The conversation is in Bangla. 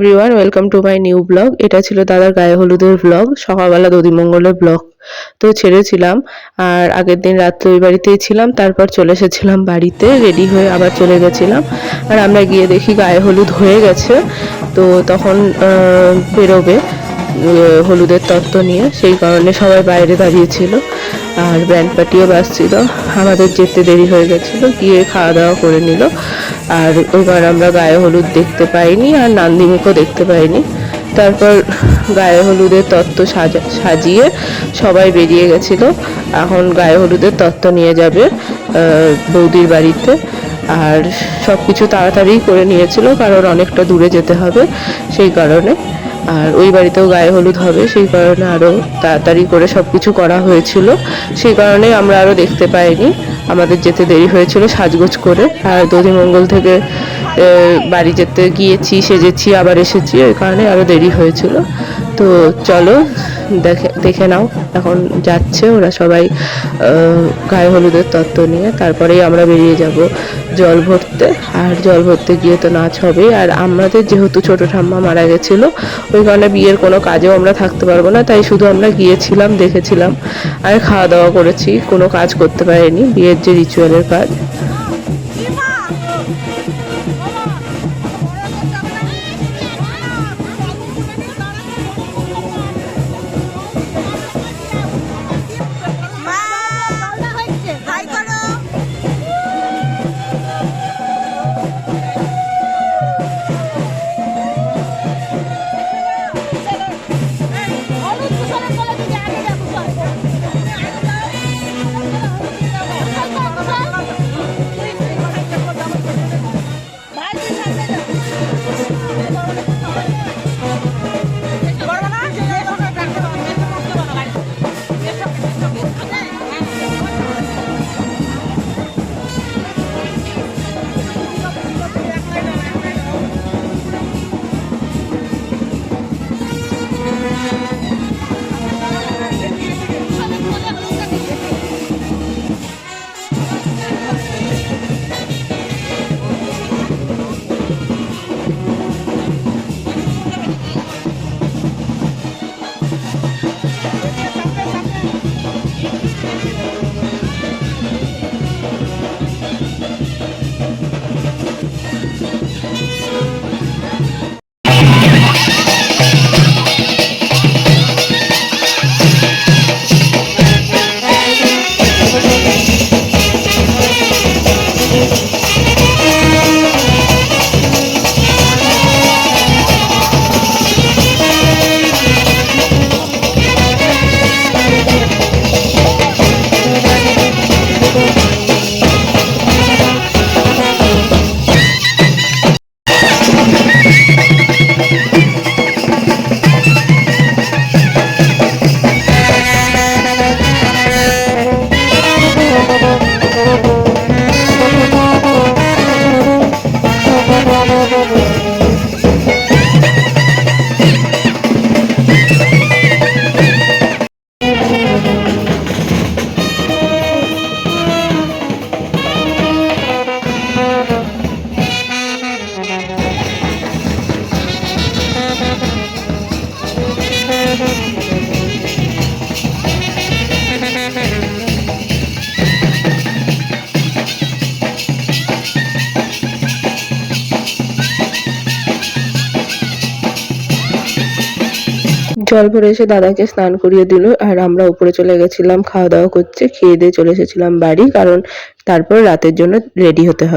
Everyone, welcome to my new blog. এটা ছিল দাদার গায়ে হলুদের ব্লগ, সকালবেলা দধিমঙ্গলের ব্লগ তো ছেড়েছিলাম। আর আগের দিন রাত্রে ওই বাড়িতেই ছিলাম, তারপর চলে এসেছিলাম বাড়িতে, রেডি হয়ে আবার চলে গেছিলাম। আর আমরা গিয়ে দেখি গায়ে হলুদ হয়ে গেছে। তো তখন বেরোবে হলুদের তত্ত্ব নিয়ে, সেই কারণে সবাই বাইরে দাঁড়িয়েছিল আর ব্যান্ড পার্টিও বাজছিল। আমাদের যেতে দেরি হয়ে গেছিলো, গিয়ে খাওয়া দাওয়া করে নিল। আর ওইবার আমরা গায়ে হলুদ দেখতে পাইনি আর নান্দিমুখও দেখতে পাইনি। তারপর গায়ে হলুদের তত্ত্ব সাজিয়ে সবাই বেরিয়ে গেছিলো। এখন গায়ে হলুদের তত্ত্ব নিয়ে যাবে বৌদির বাড়িতে। আর সব কিছু তাড়াতাড়ি করে নিয়েছিল, কারণ অনেকটা দূরে যেতে হবে সেই কারণে। আর ওই বাড়িতেও গায়ে হলুদ হবে, সেই কারণে আরও তাড়াতাড়ি করে সব কিছু করা হয়েছিল। সেই কারণে আমরা আরও দেখতে পাইনি, আমাদের যেতে দেরি হয়েছিল সাজগোজ করে। আর দধিমঙ্গল থেকে বাড়ি যেতে গিয়েছি, সেজেছি, আবার এসেছি, ওই কারণে আরও দেরি হয়েছিল। তো চলো দেখে নাও, এখন যাচ্ছে ওরা সবাই গায়ে হলুদের তত্ত্ব নিয়ে। তারপরেই আমরা বেরিয়ে যাব জল ভরতে। আর জল ভরতে গিয়ে তো নাচ হবে। আর আমাদের যেহেতু ছোট ঠাম্মা মারা গেছিলো, ওই কারণে বিয়ের কোনো কাজেও আমরা থাকতে পারবো না, তাই শুধু আমরা গিয়েছিলাম, দেখেছিলাম আর খাওয়া দাওয়া করেছি, কোনো কাজ করতে পারিনি, বিয়ের যে রিচুয়ালের কাজ। জল ভরে এসে দাদাকে স্নান করিয়ে দিল। আর আমরা উপরে চলে গেছিলাম খাওয়া দাওয়া করতে, খেয়ে দিয়ে চলে এসেছিলাম বাড়ি, কারণ তারপর রাতের জন্য রেডি হতে হবে।